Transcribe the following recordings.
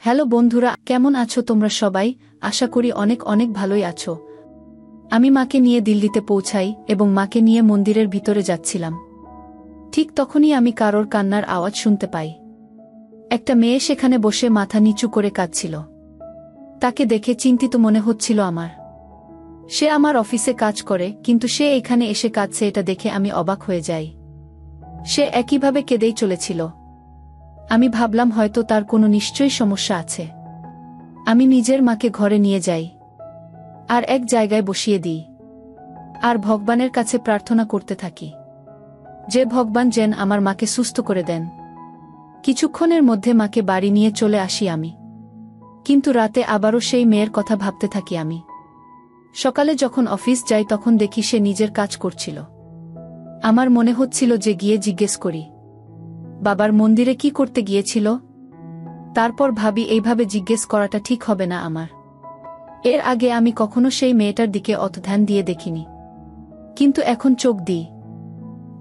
Hello বন্ধুরা, কেমন আছো তোমরা সবাই? আশা করি অনেক অনেক ভালোই আছো। আমি মাকে নিয়ে দিল্লিতে পৌঁছাই এবং মাকে নিয়ে মন্দিরের ভিতরে যাচ্ছিলাম। ঠিক তখনই আমি কারোর কান্নার আওয়াজ শুনতে পাই। একটা মেয়ে সেখানে বসে মাথা নিচু করে কাঁদছিল। তাকে দেখে চিন্তিত মনে হচ্ছিল আমার। সে আমার অফিসে কাজ করে, কিন্তু সে এখানে এসে কাঁদছে এটা দেখে আমি অবাক হয়ে যাই। সে একইভাবে কেঁদেই চলেছিল। আমি ভাবলাম হয়তো তার কোনো নিশ্চয়ই সমস্যা আছে। আমি নিজের মাকে ঘরে নিয়ে যাই আর এক জায়গায় বসিয়ে দিই আর ভগবানের কাছে প্রার্থনা করতে থাকি যে ভগবান যেন আমার মাকে সুস্থ করে দেন। কিছুক্ষণের মধ্যে মাকে বাড়ি নিয়ে চলে আসি আমি। কিন্তু রাতে আবারও সেই মেয়ের কথা ভাবতে থাকি আমি। সকালে যখন অফিস যাই তখন দেখি সে নিজের কাজ করছিল। আমার মনে হচ্ছিল যে গিয়ে জিজ্ঞেস করি, বাবার মন্দিরে কি করতে গিয়েছিল? তারপর ভাবি এইভাবে জিজ্ঞেস করাটা ঠিক হবে না আমার। এর আগে আমি কখনো সেই মেয়েটার দিকে অত ধ্যান দিয়ে দেখিনি, কিন্তু এখন চোখ দিই।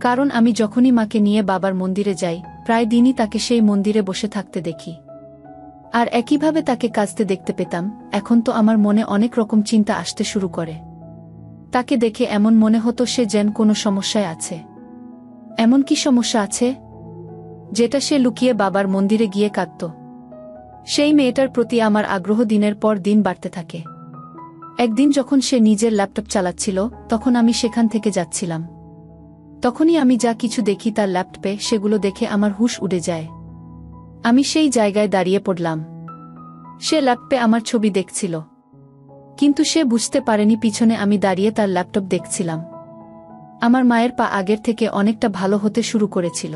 কারণ আমি যখনই মাকে নিয়ে বাবার মন্দিরে যাই প্রায় দিনই তাকে সেই মন্দিরে বসে থাকতে দেখি আর একইভাবে তাকে কাঁদতে দেখতে পেতাম। এখন তো আমার মনে অনেক রকম চিন্তা আসতে শুরু করে। তাকে দেখে এমন মনে হতো সে যেন কোনো সমস্যায় আছে। এমন কি সমস্যা আছে যেটা সে লুকিয়ে বাবার মন্দিরে গিয়ে কাঁদত? সেই মেয়েটার প্রতি আমার আগ্রহ দিনের পর দিন বাড়তে থাকে। একদিন যখন সে নিজের ল্যাপটপ চালাচ্ছিল তখন আমি সেখান থেকে যাচ্ছিলাম। তখনই আমি যা কিছু দেখি তার ল্যাপটপে, সেগুলো দেখে আমার হুঁশ উড়ে যায়। আমি সেই জায়গায় দাঁড়িয়ে পড়লাম। সে ল্যাপটপে আমার ছবি দেখছিল, কিন্তু সে বুঝতে পারেনি পিছনে আমি দাঁড়িয়ে তার ল্যাপটপ দেখছিলাম। আমার মায়ের পা আগের থেকে অনেকটা ভালো হতে শুরু করেছিল।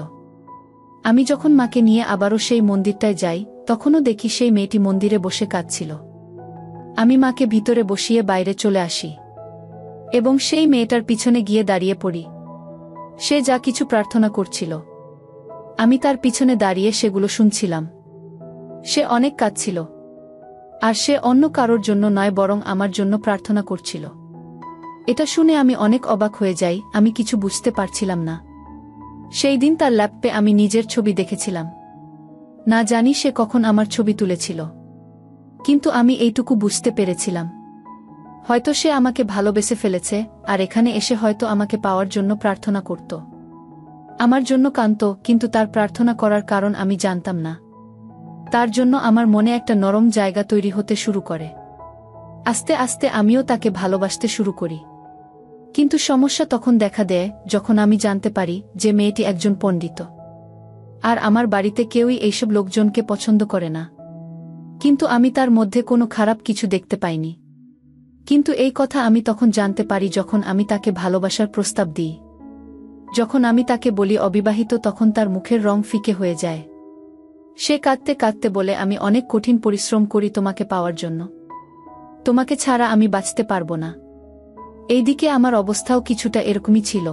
আমি যখন মাকে নিয়ে আবারও সেই মন্দিরটায় যাই তখনও দেখি সেই মেয়েটি মন্দিরে বসে কাঁদছিল। আমি মাকে ভিতরে বসিয়ে বাইরে চলে আসি এবং সেই মেয়েটার পিছনে গিয়ে দাঁড়িয়ে পড়ি। সে যা কিছু প্রার্থনা করছিল আমি তার পিছনে দাঁড়িয়ে সেগুলো শুনছিলাম। সে অনেক কাঁদছিল আর সে অন্য কারোর জন্য নয় বরং আমার জন্য প্রার্থনা করছিল। এটা শুনে আমি অনেক অবাক হয়ে যাই। আমি কিছু বুঝতে পারছিলাম না। সেই দিন তার ল্যাপটপে আমি নিজের ছবি দেখেছিলাম। না জানি সে কখন আমার ছবি তুলেছিল, কিন্তু আমি এইটুকু বুঝতে পেরেছিলাম হয়তো সে আমাকে ভালোবেসে ফেলেছে আর এখানে এসে হয়তো আমাকে পাওয়ার জন্য প্রার্থনা করত। আমার জন্য কাঁদত, কিন্তু তার প্রার্থনা করার কারণ আমি জানতাম না। তার জন্য আমার মনে একটা নরম জায়গা তৈরি হতে শুরু করে। আস্তে আস্তে আমিও তাকে ভালোবাসতে শুরু করি। কিন্তু সমস্যা তখন দেখা দেয় যখন আমি জানতে পারি যে মেয়েটি একজন পণ্ডিত আর আমার বাড়িতে কেউই এইসব লোকজনকে পছন্দ করে না। কিন্তু আমি তার মধ্যে কোনো খারাপ কিছু দেখতে পাইনি। কিন্তু এই কথা আমি তখন জানতে পারি যখন আমি তাকে ভালোবাসার প্রস্তাব দিই। যখন আমি তাকে বলি অবিবাহিত তখন তার মুখের রং ফিকে হয়ে যায়। সে কাঁদতে কাঁদতে বলে, আমি অনেক কঠিন পরিশ্রম করি তোমাকে পাওয়ার জন্য। তোমাকে ছাড়া আমি বাঁচতে পারবো না। এইদিকে আমার অবস্থাও কিছুটা এরকমই ছিল।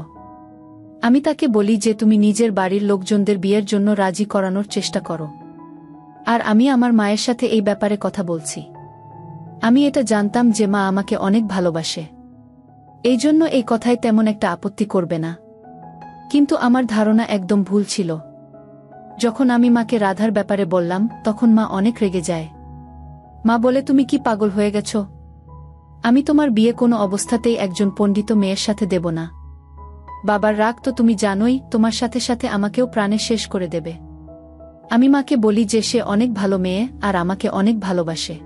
আমি তাকে বলি যে তুমি নিজের বাড়ির লোকজনদের বিয়ের জন্য রাজি করানোর চেষ্টা করো, আর আমি আমার মায়ের সাথে এই ব্যাপারে কথা বলছি। আমি এটা জানতাম যে মা আমাকে অনেক ভালোবাসে, এই জন্য এই কথায় তেমন একটা আপত্তি করবে না। কিন্তু আমার ধারণা একদম ভুল ছিল। যখন আমি মাকে রাধার ব্যাপারে বললাম তখন মা অনেক রেগে যায়। মা বলে, তুমি কি পাগল হয়ে গেছ? আমি তোমার বিয়ে কোনো অবস্থাতেই একজন পণ্ডিত মেয়ের সাথে দেব না। বাবার রাগ তো তুমি জানোই, তোমার সাথে সাথে আমাকেও প্রাণে শেষ করে দেবে। আমি মাকে বলি যে সে অনেক ভালো মেয়ে আর আমাকে অনেক ভালোবাসে।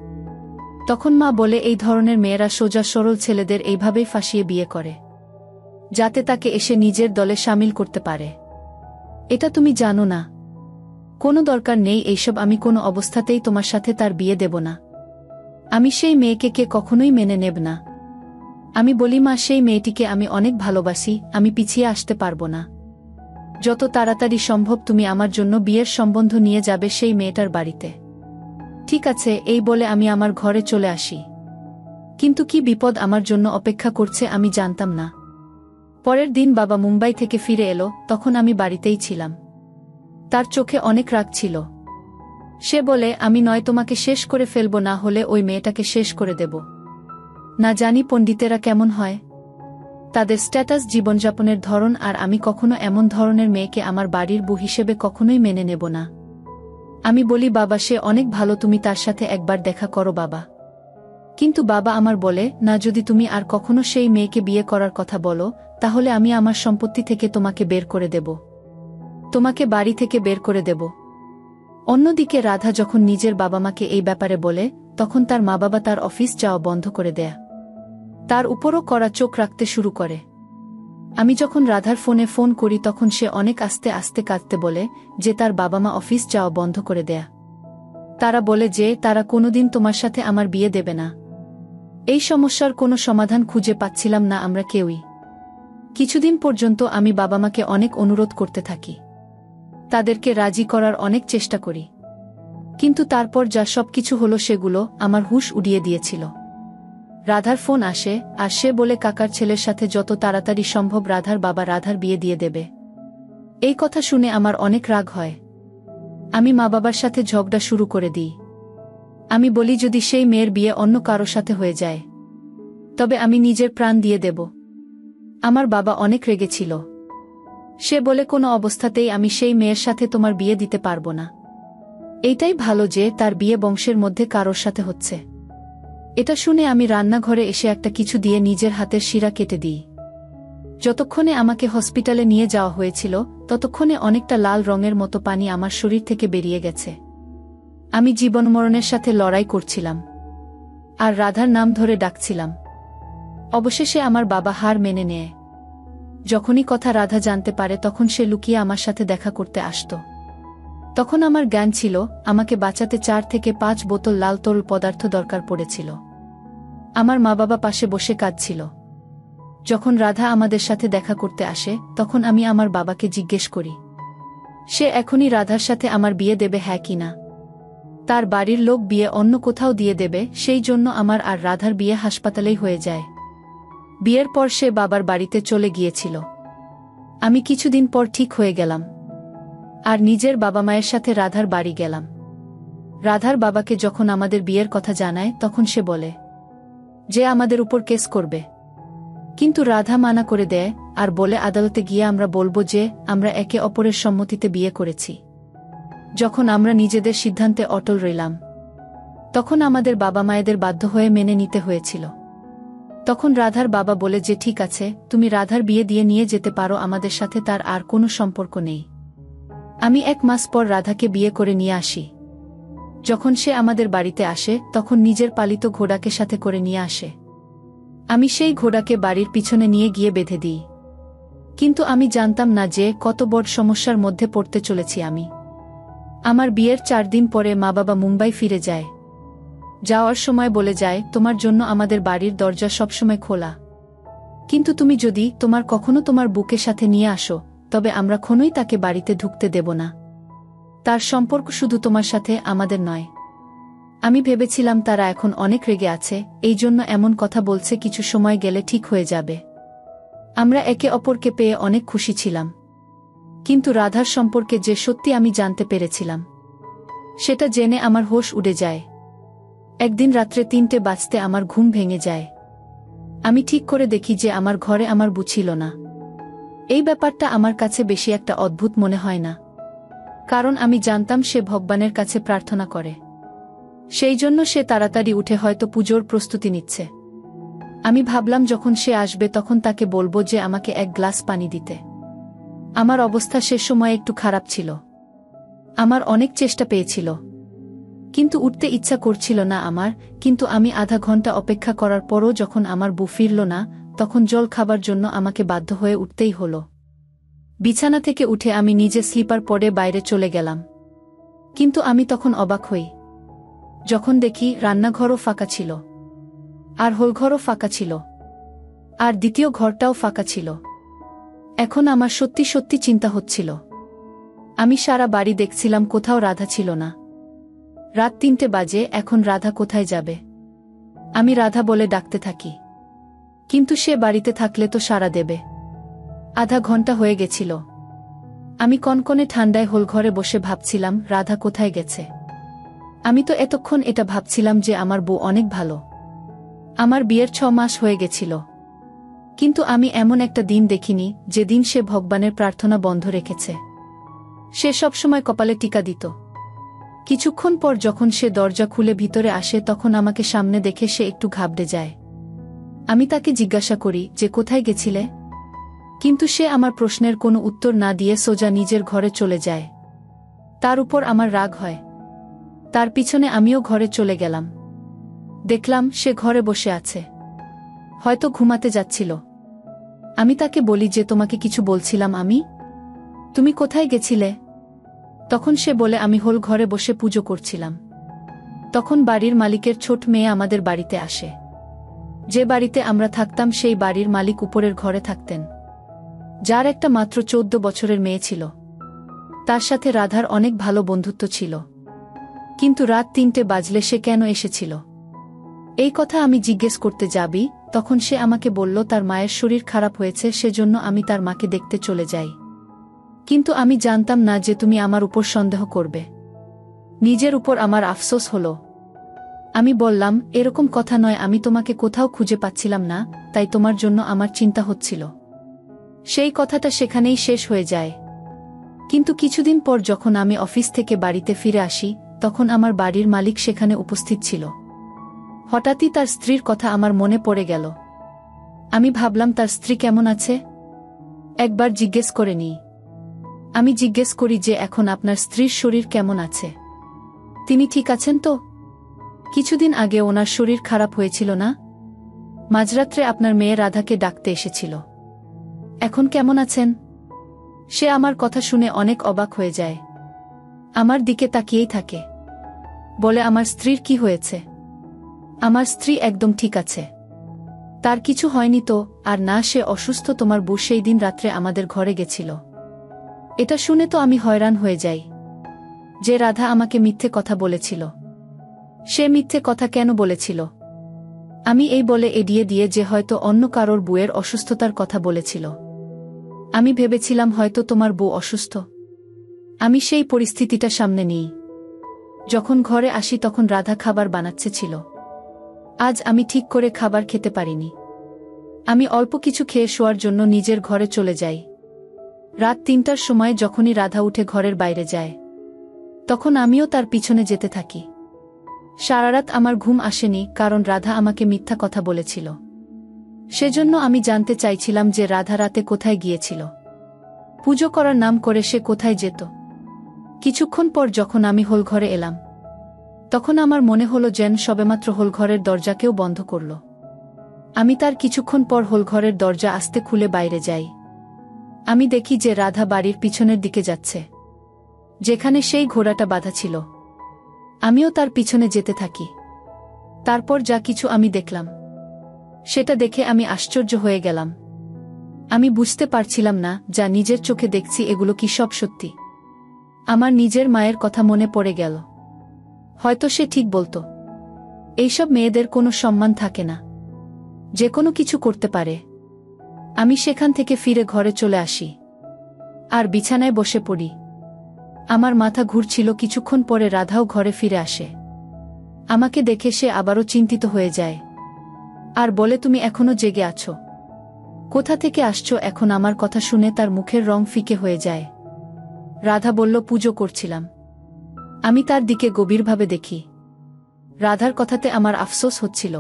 তখন মা বলে, এই ধরনের মেয়েরা সোজা সরল ছেলেদের এইভাবেই ফাঁসিয়ে বিয়ে করে, যাতে তাকে এসে নিজের দলে শামিল করতে পারে। এটা তুমি জানো না। কোনো দরকার নেই এইসব। আমি কোনো অবস্থাতেই তোমার সাথে তার বিয়ে দেব না। আমি সেই মেয়েকে কখনোই মেনে নেব না। আমি বলি, মা সেই মেয়েটিকে আমি অনেক ভালোবাসি, আমি পিছিয়ে আসতে পারবো না। যত তাড়াতাড়ি সম্ভব তুমি আমার জন্য বিয়ের সম্বন্ধ নিয়ে যাবে সেই মেয়েটার বাড়িতে। ঠিক আছে, এই বলে আমি আমার ঘরে চলে আসি। কিন্তু কি বিপদ আমার জন্য অপেক্ষা করছে আমি জানতাম না। পরের দিন বাবা মুম্বাই থেকে ফিরে এলো, তখন আমি বাড়িতেই ছিলাম। তার চোখে অনেক রাগ ছিল। সে বলে, আমি নয় তোমাকে শেষ করে ফেলব, না হলে ওই মেয়েটাকে শেষ করে দেব। না জানি পণ্ডিতেরা কেমন হয়, তাদের স্ট্যাটাস, জীবনযাপনের ধরন, আর আমি কখনো এমন ধরনের মেয়েকে আমার বাড়ির বউ হিসেবে কখনোই মেনে নেব না। আমি বলি, বাবা সে অনেক ভালো, তুমি তার সাথে একবার দেখা করো বাবা। কিন্তু বাবা আমার বলে, না, যদি তুমি আর কখনো সেই মেয়েকে বিয়ে করার কথা বলো, তাহলে আমি আমার সম্পত্তি থেকে তোমাকে বের করে দেব, তোমাকে বাড়ি থেকে বের করে দেব। অন্যদিকে রাধা যখন নিজের বাবা মাকে এই ব্যাপারে বলে, তখন তার মা বাবা তার অফিস যাওয়া বন্ধ করে দেয়া, তার উপরও কড়া চোখ রাখতে শুরু করে। আমি যখন রাধার ফোনে ফোন করি তখন সে অনেক আস্তে আস্তে কাঁদতে বলে যে তার বাবা মা অফিস যাওয়া বন্ধ করে দেয়া। তারা বলে যে তারা কোনোদিন তোমার সাথে আমার বিয়ে দেবে না। এই সমস্যার কোনো সমাধান খুঁজে পাচ্ছিলাম না আমরা কেউই। কিছুদিন পর্যন্ত আমি বাবা মাকে অনেক অনুরোধ করতে থাকি, তাদেরকে রাজি করার অনেক চেষ্টা করি, কিন্তু তারপর যা সবকিছু হলো সেগুলো আমার হুঁশ উড়িয়ে দিয়েছিল। রাধার ফোন আসে আর সে বলে কাকার ছেলের সাথে যত তাড়াতাড়ি সম্ভব রাধার বাবা রাধার বিয়ে দিয়ে দেবে। এই কথা শুনে আমার অনেক রাগ হয়। আমি মা বাবার সাথে ঝগড়া শুরু করে দিই। আমি বলি, যদি সেই মেয়ের বিয়ে অন্য কারো সাথে হয়ে যায় তবে আমি নিজের প্রাণ দিয়ে দেব। আমার বাবা অনেক রেগেছিল। সে বলে, কোনো অবস্থাতেই আমি সেই মেয়ের সাথে তোমার বিয়ে দিতে পারবো না। এইটাই ভালো যে তার বিয়ে বংশের মধ্যে কারোর সাথে হচ্ছে। এটা শুনে আমি রান্নাঘরে এসে একটা কিছু দিয়ে নিজের হাতের শিরা কেটে দিই। যতক্ষণে আমাকে হসপিটালে নিয়ে যাওয়া হয়েছিল ততক্ষণে অনেকটা লাল রঙের মতো পানি আমার শরীর থেকে বেরিয়ে গেছে। আমি জীবন মরণের সাথে লড়াই করছিলাম আর রাধার নাম ধরে ডাকছিলাম। অবশেষে আমার বাবা হার মেনে নেয়। যখনই কথা রাধা জানতে পারে তখন সে লুকিয়ে আমার সাথে দেখা করতে আসত। তখন আমার জ্ঞান ছিল, আমাকে বাঁচাতে 4 থেকে 5 বোতল লাল তরল পদার্থ দরকার পড়েছিল। আমার মা বাবা পাশে বসে কাঁদছিল। যখন রাধা আমাদের সাথে দেখা করতে আসে তখন আমি আমার বাবাকে জিজ্ঞেস করি সে এখনই রাধার সাথে আমার বিয়ে দেবে, হ্যাঁ কি না। তার বাড়ির লোক বিয়ে অন্য কোথাও দিয়ে দেবে, সেই জন্য আমার আর রাধার বিয়ে হাসপাতালেই হয়ে যায়। বিয়ের পর সে বাবার বাড়িতে চলে গিয়েছিল। আমি কিছুদিন পর ঠিক হয়ে গেলাম আর নিজের বাবা মায়ের সাথে রাধার বাড়ি গেলাম। রাধার বাবাকে যখন আমাদের বিয়ের কথা জানায় তখন সে বলে যে আমাদের উপর কেস করবে, কিন্তু রাধা মানা করে দেয় আর বলে, আদালতে গিয়ে আমরা বলবো যে আমরা একে অপরের সম্মতিতে বিয়ে করেছি। যখন আমরা নিজেদের সিদ্ধান্তে অটল রইলাম তখন আমাদের বাবা মায়েদের বাধ্য হয়ে মেনে নিতে হয়েছিল। তখন রাধার বাবা বলে যে ঠিক আছে, তুমি রাধার বিয়ে দিয়ে নিয়ে যেতে পারো, আমাদের সাথে তার আর কোনো সম্পর্ক নেই। আমি 1 মাস পর রাধাকে বিয়ে করে নিয়ে আসি। যখন সে আমাদের বাড়িতে আসে তখন নিজের পালিত ঘোড়াকে সাথে করে নিয়ে আসে। আমি সেই ঘোড়াকে বাড়ির পিছনে নিয়ে গিয়ে বেঁধে দিই। কিন্তু আমি জানতাম না যে কত বড় সমস্যার মধ্যে পড়তে চলেছি আমি। আমার বিয়ের 4 দিন পরে মা বাবা মুম্বাই ফিরে যায়। যাওয়ার সময় বলে যায়, তোমার জন্য আমাদের বাড়ির দরজা সবসময় খোলা, কিন্তু তুমি যদি কখনো তোমার বুকের সাথে নিয়ে আসো তবে আমরা কোনোই তাকে বাড়িতে ঢুকতে দেব না। তার সম্পর্ক শুধু তোমার সাথে, আমাদের নয়। আমি ভেবেছিলাম তারা এখন অনেক রেগে আছে, এই জন্য এমন কথা বলছে, কিছু সময় গেলে ঠিক হয়ে যাবে। আমরা একে অপরকে পেয়ে অনেক খুশি ছিলাম। কিন্তু রাধার সম্পর্কে যে সত্যি আমি জানতে পেরেছিলাম সেটা জেনে আমার হোশ উড়ে যায়। একদিন রাত্রে 3টে বাজতে আমার ঘুম ভেঙে যায়। আমি ঠিক করে দেখি যে আমার ঘরে আমার বউ ছিল না। এই ব্যাপারটা আমার কাছে বেশি একটা অদ্ভুত মনে হয় না, কারণ আমি জানতাম সে ভগবানের কাছে প্রার্থনা করে। সেই জন্য সে তাড়াতাড়ি উঠে হয়তো পুজোর প্রস্তুতি নিচ্ছে। আমি ভাবলাম যখন সে আসবে তখন তাকে বলবো যে আমাকে 1 গ্লাস পানি দিতে। আমার অবস্থা সে সময় একটু খারাপ ছিল। আমার অনেক চেষ্টা পেয়েছিল, কিন্তু উঠতে ইচ্ছা করছিল না আমার। কিন্তু আমি আধা ঘন্টা অপেক্ষা করার পরও যখন আমার বউ ফিরল না তখন জল খাবার জন্য আমাকে বাধ্য হয়ে উঠতেই হলো। বিছানা থেকে উঠে আমি নিজে স্লিপার পরে বাইরে চলে গেলাম। কিন্তু আমি তখন অবাক হই যখন দেখি রান্নাঘরও ফাঁকা ছিল আর হলঘরও ফাঁকা ছিল আর দ্বিতীয় ঘরটাও ফাঁকা ছিল। এখন আমার সত্যি সত্যি চিন্তা হচ্ছিল। আমি সারা বাড়ি দেখছিলাম, কোথাও রাধা ছিল না। রাত 3টে বাজে, এখন রাধা কোথায় যাবে? আমি রাধা বলে ডাকতে থাকি, কিন্তু সে বাড়িতে থাকলে তো সাড়া দেবে। আধা ঘন্টা হয়ে গেছিল। আমি কনকনে ঠান্ডায় হলঘরে বসে ভাবছিলাম রাধা কোথায় গেছে। আমি তো এতক্ষণ এটা ভাবছিলাম যে আমার বউ অনেক ভালো। আমার বিয়ের 6 মাস হয়ে গেছিল, কিন্তু আমি এমন একটা দিন দেখিনি যেদিন সে ভগবানের প্রার্থনা বন্ধ রেখেছে। সে সবসময় কপালে টিকা দিত, কিছুক্ষণ পর যখন সে দরজা খুলে ভিতরে আসে তখন আমাকে সামনে দেখে সে একটু ঘাবড়ে যায়। আমি তাকে জিজ্ঞাসা করি যে কোথায় গেছিলে, কিন্তু সে আমার প্রশ্নের কোনো উত্তর না দিয়ে সোজা নিজের ঘরে চলে যায়। তার উপর আমার রাগ হয়। তার পিছনে আমিও ঘরে চলে গেলাম। দেখলাম সে ঘরে বসে আছে, হয়তো ঘুমাতে যাচ্ছিল। আমি তাকে বলি যে তোমাকে কিছু বলছিলাম আমি, তুমি কোথায় গেছিলে? তখন সে বলে আমি হোল ঘরে বসে পুজো করছিলাম। তখন বাড়ির মালিকের ছোট মেয়ে আমাদের বাড়িতে আসে। যে বাড়িতে আমরা থাকতাম সেই বাড়ির মালিক উপরের ঘরে থাকতেন, যার একটা মাত্র 14 বছরের মেয়ে ছিল। তার সাথে রাধার অনেক ভালো বন্ধুত্ব ছিল। কিন্তু রাত 3টে বাজলে সে কেন এসেছিল এই কথা আমি জিজ্ঞেস করতে যাবি, তখন সে আমাকে বলল তার মায়ের শরীর খারাপ হয়েছে, সেজন্য আমি তার মাকে দেখতে চলে যাই। কিন্তু আমি জানতাম না যে তুমি আমার উপর সন্দেহ করবে। নিজের উপর আমার আফসোস হলো। আমি বললাম এরকম কথা নয়, আমি তোমাকে কোথাও খুঁজে পাচ্ছিলাম না, তাই তোমার জন্য আমার চিন্তা হচ্ছিল। সেই কথাটা সেখানেই শেষ হয়ে যায়। কিন্তু কিছুদিন পর যখন আমি অফিস থেকে বাড়িতে ফিরে আসি, তখন আমার বাড়ির মালিক সেখানে উপস্থিত ছিল। হঠাৎই তার স্ত্রীর কথা আমার মনে পড়ে গেল। আমি ভাবলাম তার স্ত্রী কেমন আছে, একবার জিজ্ঞেস করে নিই। আমি জিজ্ঞেস করি যে এখন আপনার স্ত্রীর শরীর কেমন আছে, তিনি ঠিক আছেন তো? কিছুদিন আগে ওনার শরীর খারাপ হয়েছিল না? মাঝরাত্রে আপনার মেয়ে রাধাকে ডাকতে এসেছিল, এখন কেমন আছেন? সে আমার কথা শুনে অনেক অবাক হয়ে যায়। আমার দিকে তাকিয়েই থাকে। বলে আমার স্ত্রীর কি হয়েছে? আমার স্ত্রী একদম ঠিক আছে, তার কিছু হয়নি তো। আর না, সে অসুস্থ, তোমার বউ সেই দিন রাত্রে আমাদের ঘরে গেছিল। এটা শুনে তো আমি হয়রান হয়ে যাই যে রাধা আমাকে মিথ্যে কথা বলেছিল। সে মিথ্যে কথা কেন বলেছিল? আমি এই বলে এড়িয়ে দিয়ে যে হয়তো অন্য কারোর বউয়ের অসুস্থতার কথা বলেছিল। আমি ভেবেছিলাম হয়তো তোমার বউ অসুস্থ। আমি সেই পরিস্থিতিটা সামনে নিই। যখন ঘরে আসি তখন রাধা খাবার বানাচ্ছে ছিল। আজ আমি ঠিক করে খাবার খেতে পারিনি। আমি অল্প কিছু খেয়ে শোয়ার জন্য নিজের ঘরে চলে যাই। রাত 3টার সময় যখনই রাধা উঠে ঘরের বাইরে যায়, তখন আমিও তার পিছনে যেতে থাকি। সারারাত আমার ঘুম আসেনি, কারণ রাধা আমাকে মিথ্যা কথা বলেছিল। সেজন্য আমি জানতে চাইছিলাম যে রাধা রাতে কোথায় গিয়েছিল, পুজো করার নাম করে সে কোথায় যেত। কিছুক্ষণ পর যখন আমি হোলঘরে এলাম, তখন আমার মনে হলো যেন সবেমাত্র হোলঘরের দরজা কেউ বন্ধ করল। আমি তার কিছুক্ষণ পর হোলঘরের দরজা আস্তে খুলে বাইরে যাই। আমি দেখি যে রাধা বাড়ির পিছনের দিকে যাচ্ছে, যেখানে সেই ঘোড়াটা বাঁধা ছিল। আমিও তার পিছনে যেতে থাকি। তারপর যা কিছু আমি দেখলাম, সেটা দেখে আমি আশ্চর্য হয়ে গেলাম। আমি বুঝতে পারছিলাম না যা নিজের চোখে দেখছি এগুলো কি সব সত্যি। আমার নিজের মায়ের কথা মনে পড়ে গেল। হয়তো সে ঠিক বলতো, এইসব মেয়েদের কোনো সম্মান থাকে না, যে কোনো কিছু করতে পারে। আমি সেখান থেকে ফিরে ঘরে চলে আসি আর বিছানায় বসে পড়ি। আমার মাথা ঘুরছিল। কিছুক্ষণ পরে রাধাও ঘরে ফিরে আসে। আমাকে দেখে সে আবারও চিন্তিত হয়ে যায় আর বলে তুমি এখনো জেগে আছো, কোথা থেকে আসছো? এখন আমার কথা শুনে তার মুখের রং ফিকে হয়ে যায়। রাধা বলল পুজো করছিলাম। আমি তার দিকে গভীরভাবে দেখি। রাধার কথাতে আমার আফসোস হচ্ছিল,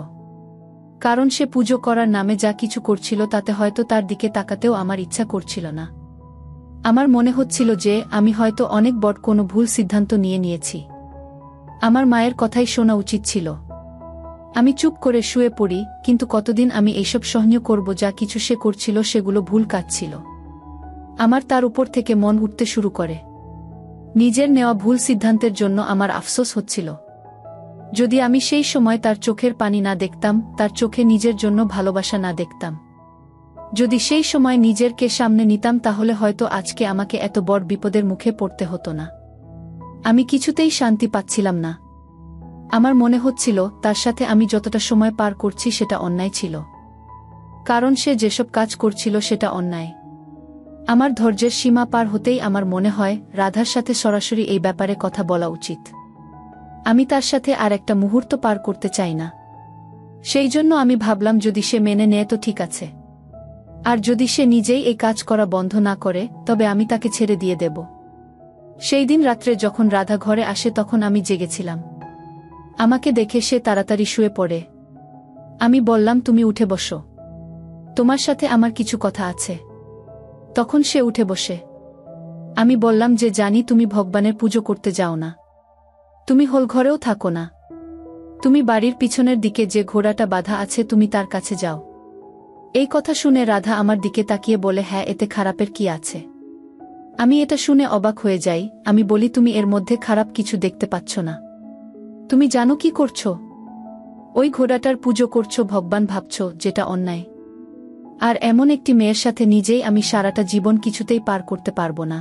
কারণ সে পুজো করার নামে যা কিছু করছিল তাতে হয়তো তার দিকে তাকাতেও আমার ইচ্ছা করছিল না। আমার মনে হচ্ছিল যে আমি হয়তো অনেক বড় কোনো ভুল সিদ্ধান্ত নিয়েছি। আমার মায়ের কথাই শোনা উচিত ছিল। আমি চুপ করে শুয়ে পড়ি, কিন্তু কতদিন আমি এইসব সহ্য করব? যা কিছু সে করছিল সেগুলো ভুল কাজ ছিল। আমার তার উপর থেকে মন উঠতে শুরু করে। নিজের নেওয়া ভুল সিদ্ধান্তের জন্য আমার আফসোস হচ্ছিল। যদি আমি সেই সময় তার চোখের পানি না দেখতাম, তার চোখে নিজের জন্য ভালোবাসা না দেখতাম, যদি সেই সময় নিজেরকে সামনে নিতাম, তাহলে হয়তো আজকে আমাকে এত বড় বিপদের মুখে পড়তে হতো না। আমি কিছুতেই শান্তি পাচ্ছিলাম না। আমার মনে হচ্ছিল তার সাথে আমি যতটা সময় পার করছি সেটা অন্যায় ছিল, কারণ সে যেসব কাজ করছিল সেটা অন্যায়। আমার ধৈর্যের সীমা পার হতেই আমার মনে হয় রাধার সাথে সরাসরি এই ব্যাপারে কথা বলা উচিত। আমি তার সাথে আর একটা মুহূর্ত পার করতে চাই না। সেই জন্য আমি ভাবলাম যদি সে মেনে নেয় তো ঠিক আছে, আর যদি সে নিজেই এই কাজ করা বন্ধ না করে তবে আমি তাকে ছেড়ে দিয়ে দেব। সেই দিন রাত্রে যখন রাধা ঘরে আসে তখন আমি জেগেছিলাম। আমাকে দেখে সে তাড়াতাড়ি শুয়ে পড়ে। আমি বললাম, তুমি উঠে বসো, তোমার সাথে আমার কিছু কথা আছে। তখন সে উঠে বসে। আমি বললাম যে জানি তুমি ভগবানের পুজো করতে যাও না, তুমি হোল ঘরেও থাকো না, তুমি বাড়ির পিছনের দিকে যে ঘোড়াটা বাঁধা আছে তুমি তার কাছে যাও। এই কথা শুনে রাধা আমার দিকে তাকিয়ে বলে, হ্যাঁ, এতে খারাপের কি আছে? আমি এটা শুনে অবাক হয়ে যাই। আমি বলি, তুমি এর মধ্যে খারাপ কিছু দেখতে পাচ্ছ না? তুমি জানো কি করছো? ওই ঘোড়াটার পুজো করছো, ভগবান ভাবছ, যেটা অন্যায়। আর এমন একটি মেয়ের সাথে নিজেই আমি সারাটা জীবন কিছুতেই পার করতে পারবো না।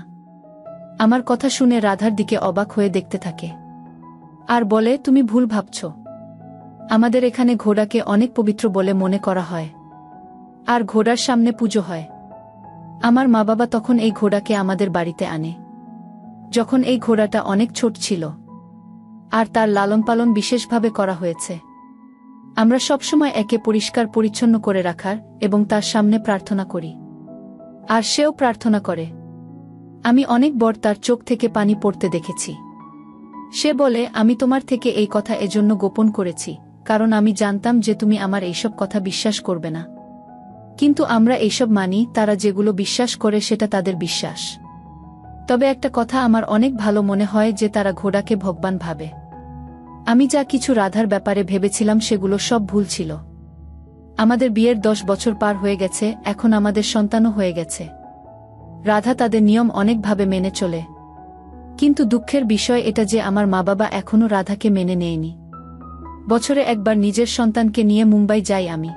আমার কথা শুনে রাধার দিকে অবাক হয়ে দেখতে থাকে আর বলে, তুমি ভুল ভাবছ। আমাদের এখানে ঘোড়াকে অনেক পবিত্র বলে মনে করা হয়, আর ঘোড়ার সামনে পুজো হয়। আমার মা বাবা তখন এই ঘোড়াকে আমাদের বাড়িতে আনে, যখন এই ঘোড়াটা অনেক ছোট ছিল, আর তার লালন পালন বিশেষভাবে করা হয়েছে। আমরা সবসময় একে পরিষ্কার পরিচ্ছন্ন করে রাখার এবং তার সামনে প্রার্থনা করি, আর সেও প্রার্থনা করে। আমি অনেকবার তার চোখ থেকে পানি পড়তে দেখেছি। সে বলে, আমি তোমার থেকে এই কথা এজন্য গোপন করেছি, কারণ আমি জানতাম যে তুমি আমার এইসব কথা বিশ্বাস করবে না। কিন্তু আমরা এইসব মানি, তারা যেগুলো বিশ্বাস করে সেটা তাদের বিশ্বাস। তবে একটা কথা আমার অনেক ভালো মনে হয় যে তারা ঘোড়াকে ভগবান ভাবে। আমি যা কিছু রাধার ব্যাপারে ভেবেছিলাম সেগুলো সব ভুল ছিল। আমাদের বিয়ের 10 বছর পার হয়ে গেছে, এখন আমাদের সন্তানও হয়ে গেছে। রাধা তাদের নিয়ম অনেকভাবে মেনে চলে, কিন্তু দুঃখের বিষয় এটা যে আমার মা বাবা এখনও রাধাকে মেনে নেয়নি। বছরে একবার নিজের সন্তানকে নিয়ে মুম্বাই যাই আমি।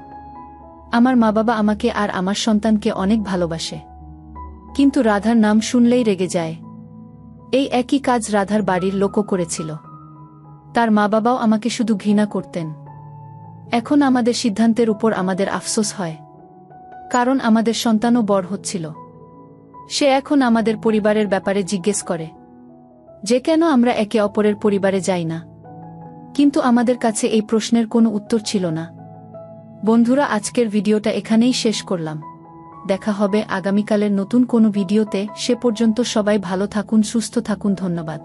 আমার মা বাবা আমাকে আর আমার সন্তানকে অনেক ভালোবাসে, কিন্তু রাধার নাম শুনলেই রেগে যায়। এই একই কাজ রাধার বাড়ির লোকও করেছিল। তার মা বাবাও আমাকে শুধু ঘৃণা করতেন। এখন আমাদের সিদ্ধান্তের উপর আমাদের আফসোস হয়, কারণ আমাদের সন্তানও বড় হচ্ছিল। সে এখন আমাদের পরিবারের ব্যাপারে জিজ্ঞেস করে যে কেন আমরা একে অপরের পরিবারে যাই না, কিন্তু আমাদের কাছে এই প্রশ্নের কোনো উত্তর ছিল না। বন্ধুরা, আজকের ভিডিওটা এখানেই শেষ করলাম। দেখা হবে আগামীকালের নতুন কোনো ভিডিওতে। সে পর্যন্ত সবাই ভালো থাকুন, সুস্থ থাকুন। ধন্যবাদ।